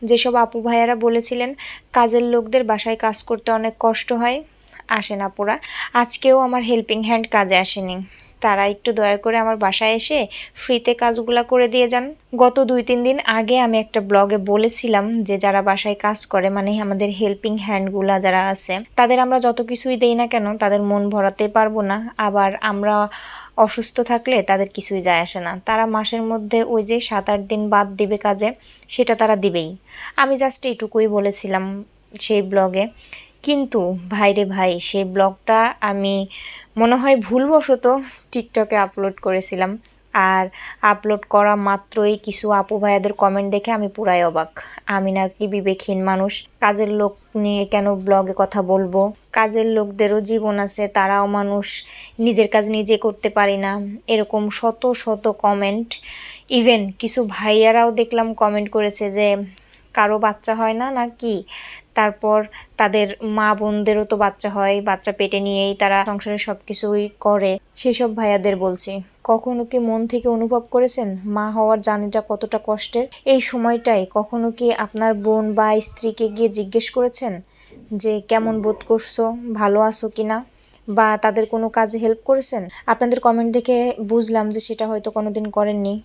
যেসব আপু ভাইয়ারা বলেছিলেন কাজের লোকদের বাসায় কাজ করতে অনেক কষ্ট হয়, আসেন আপুরা, আজকেও আমার হেল্পিং হ্যান্ড কাজে আসেনি। তারা একটু দয়া করে আমার বাসায় এসে ফ্রিতে কাজগুলা করে দিয়ে যান। গত 2-3 দিন আগে আমি একটা ব্লগে বলেছিলাম যে যারা বাসায় কাজ করে, মানে আমাদের হেল্পিং হ্যান্ডগুলা যারা আছে, তাদের আমরা যত কিছুই দেই না কেন তাদের মন ভরাতে পারবো না। আবার আমরা অসুস্থ থাকলে তাদের কিছুই যায় আসে না। তারা মাসের মধ্যে ওই যে 7-8 দিন বাদ দিবে কাজে, সেটা তারা দিবেই। আমি জাস্ট এইটুকুই বলেছিলাম সেই ব্লগে। কিন্তু ভাইরে ভাই, সেই ব্লগটা আমি মনে হয় ভুলবশত টিকটকে আপলোড করেছিলাম। আর আপলোড করা মাত্রই কিছু আপু ভাইয়াদের কমেন্ট দেখে আমি পুরাই অবাক। আমি নাকি বিবেকহীন মানুষ, কাজের লোক নিয়ে কেন ব্লগে কথা বলবো? কাজের লোকদেরও জীবন আছে, তারাও মানুষ, নিজের কাজ নিজে করতে পারি না, এরকম শত শত কমেন্ট। ইভেন কিছু ভাইয়ারাও দেখলাম কমেন্ট করেছে যে কারো বাচ্চা হয় না নাকি, তারপর তাদের মা বোনদেরও তো বাচ্চা হয়, বাচ্চা পেটে নিয়েই তারা সংসারে সবকিছুই করে। সেসব ভাইয়াদের বলছি, কখনো কি মন থেকে অনুভব করেছেন মা হওয়ার জার্নিটা কতটা কষ্টের? এই সময়টায় কখনো কি আপনার বোন বা স্ত্রীকে গিয়ে জিজ্ঞেস করেছেন যে কেমন বোধ করছো, ভালো আছো কিনা, বা তাদের কোনো কাজে হেল্প করেছেন? আপনাদের কমেন্ট দেখে বুঝলাম যে সেটা হয়তো কোনোদিন করেননি।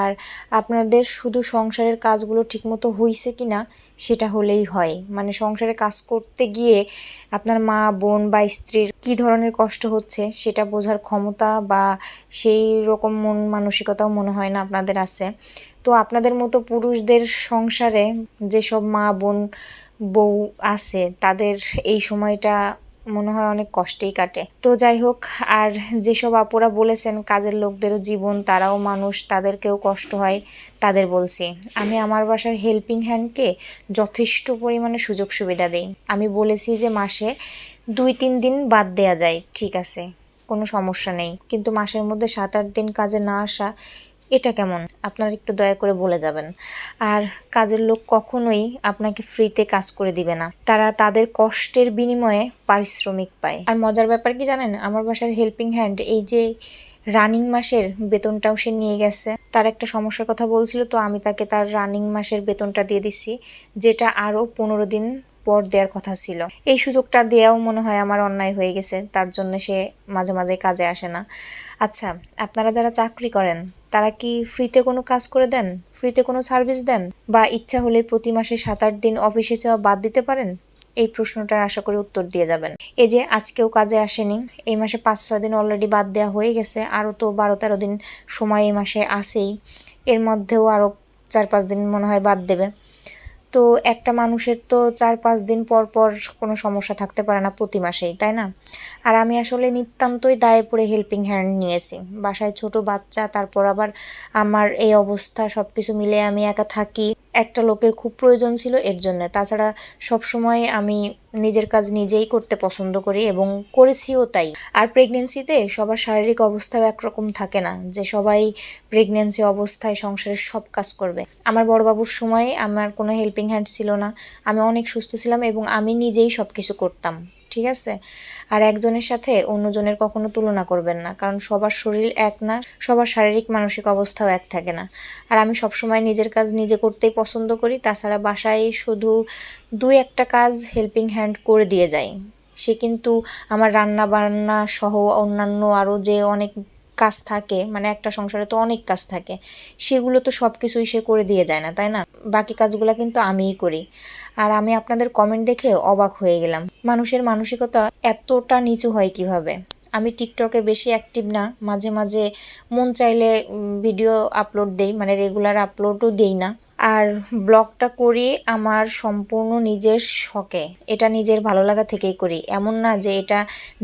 আর আপনাদের শুধু সংসারের কাজগুলো ঠিকমতো হইছে কিনা সেটা হলেই হয়, মানে সংসারে কাজ করতে গিয়ে আপনার মা বোন বা স্ত্রীর কি ধরনের কষ্ট হচ্ছে সেটা বোঝার ক্ষমতা বা সেই রকম মন মানসিকতাও মনে হয় না আপনাদের আছে। তো আপনাদের মতো পুরুষদের সংসারে যেসব মা বোন বউ আছে তাদের এই সময়টা মনে হয় অনেক কষ্টেই কাটে। তো যাই হোক, আর যেসব আপুরা বলেছেন কাজের লোকদেরও জীবন, তারাও মানুষ, তাদেরকেও কষ্ট হয়, তাদের বলছি আমি আমার বাসার হেল্পিং হ্যান্ডকে যথেষ্ট পরিমাণে সুযোগ সুবিধা দেই। আমি বলেছি যে মাসে 2-3 দিন বাদ দেয়া যায়, ঠিক আছে, কোনো সমস্যা নেই, কিন্তু মাসের মধ্যে 7-8 দিন কাজে না আসা এটা কেমন? আপনারা একটু দয়া করে বলে যাবেন। আর কাজের লোক কখনোই আপনাকে ফ্রিতে কাজ করে দিবে না, তারা তাদের কষ্টের বিনিময়ে পারিশ্রমিক পায়। আর মজার ব্যাপার কি জানেন, আমার বাসার হেল্পিং হ্যান্ড এই যে রানিং মাসের বেতনটাও সে নিয়ে গেছে। তার একটা সমস্যার কথা বলছিল, তো আমি তাকে তার রানিং মাসের বেতনটা দিয়ে দিছি, যেটা আরও 15 দিন পর দেওয়ার কথা ছিল। এই সুযোগটা দেওয়াও মনে হয় আমার অন্যায় হয়ে গেছে, তার জন্য সে মাঝে মাঝে কাজে আসে না। আচ্ছা, আপনারা যারা চাকরি করেন তারা কি ফ্রিতে কোনো কাজ করে দেন, ফ্রিতে কোনো সার্ভিস দেন, বা ইচ্ছা হলে প্রতি মাসে 7-8 দিন অফিসে যাওয়া বাদ দিতে পারেন? এই প্রশ্নটার আশা করি উত্তর দিয়ে যাবেন। এই যে আজকেও কাজে আসেনি, এই মাসে 5-6 দিন অলরেডি বাদ দেওয়া হয়ে গেছে, আরও তো 12-13 দিন সময় এই মাসে আসেই, এর মধ্যেও আরও 4-5 দিন মনে হয় বাদ দেবে। তো একটা মানুষের তো 4-5 দিন পর পর কোনো সমস্যা থাকতে পারে না প্রতি মাসেই, তাই না? আর আমি আসলে নিতান্তই দায়ে পড়ে হেল্পিং হ্যান্ড নিয়েছি। বাসায় ছোট বাচ্চা, তারপর আবার আমার এই অবস্থা, সব কিছু মিলে আমি একা থাকি, একটা লোকের খুব প্রয়োজন ছিল এর জন্য। তাছাড়া সবসময় আমি নিজের কাজ নিজেই করতে পছন্দ করি এবং করেছিও তাই। আর প্রেগনেন্সিতে সবার শারীরিক অবস্থাও একরকম থাকে না যে সবাই প্রেগনেন্সি অবস্থায় সংসারের সব কাজ করবে। আমার বড় বাবুর সময় আমার কোনো হেল্পিং হ্যান্ড ছিল না, আমি অনেক সুস্থ ছিলাম এবং আমি নিজেই সব কিছু করতাম, ঠিক আছে? আর একজনের সাথে অন্যজনের কখনো তুলনা করবেন না, কারণ সবার শরীর এক না, সবার শারীরিক মানসিক অবস্থাও এক থাকে না। আর আমি সবসময় নিজের কাজ নিজে করতেই পছন্দ করি। তাছাড়া বাসায় শুধু 2-1টা কাজ হেল্পিং হ্যান্ড করে দিয়ে যায়, সে কিন্তু আমার রান্না বান্না সহ অন্যান্য আরও যে অনেক কাজ থাকে, মানে একটা সংসারে তো অনেক কাজ থাকে, সেগুলো তো সব কিছুই সে করে দিয়ে যায় না, তাই না? বাকি কাজগুলো কিন্তু আমিই করি। আর আমি আপনাদের কমেন্ট দেখে অবাক হয়ে গেলাম, মানুষের মানসিকতা এতটা নিচু হয় কিভাবে। আমি টিকটকে বেশি অ্যাক্টিভ না, মাঝে মাঝে মন চাইলে ভিডিও আপলোড দেই, মানে রেগুলার আপলোডও দেই না। আর ব্লগটা করি আমার সম্পূর্ণ নিজের শখে, এটা নিজের ভালো লাগা থেকেই করি, এমন না যে এটা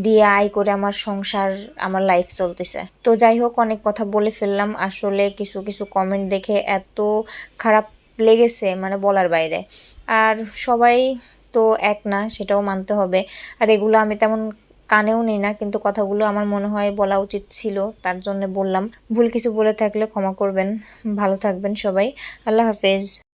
দিয়ে আয় করে আমার সংসার, আমার লাইফ চলতেছে। তো যাই হোক, অনেক কথা বলে ফেললাম। আসলে কিছু কিছু কমেন্ট দেখে এত খারাপ লেগেছে, মানে বলার বাইরে। আর সবাই তো এক না, সেটাও মানতে হবে। আর এগুলো আমি তেমন কানেও নেই না, কিন্তু কথাগুলো আমার মনে হয় বলা উচিত ছিল, তার জন্য বললাম। ভুল কিছু বলে থাকলে ক্ষমা করবেন। ভালো থাকবেন সবাই। আল্লাহ হাফেজ।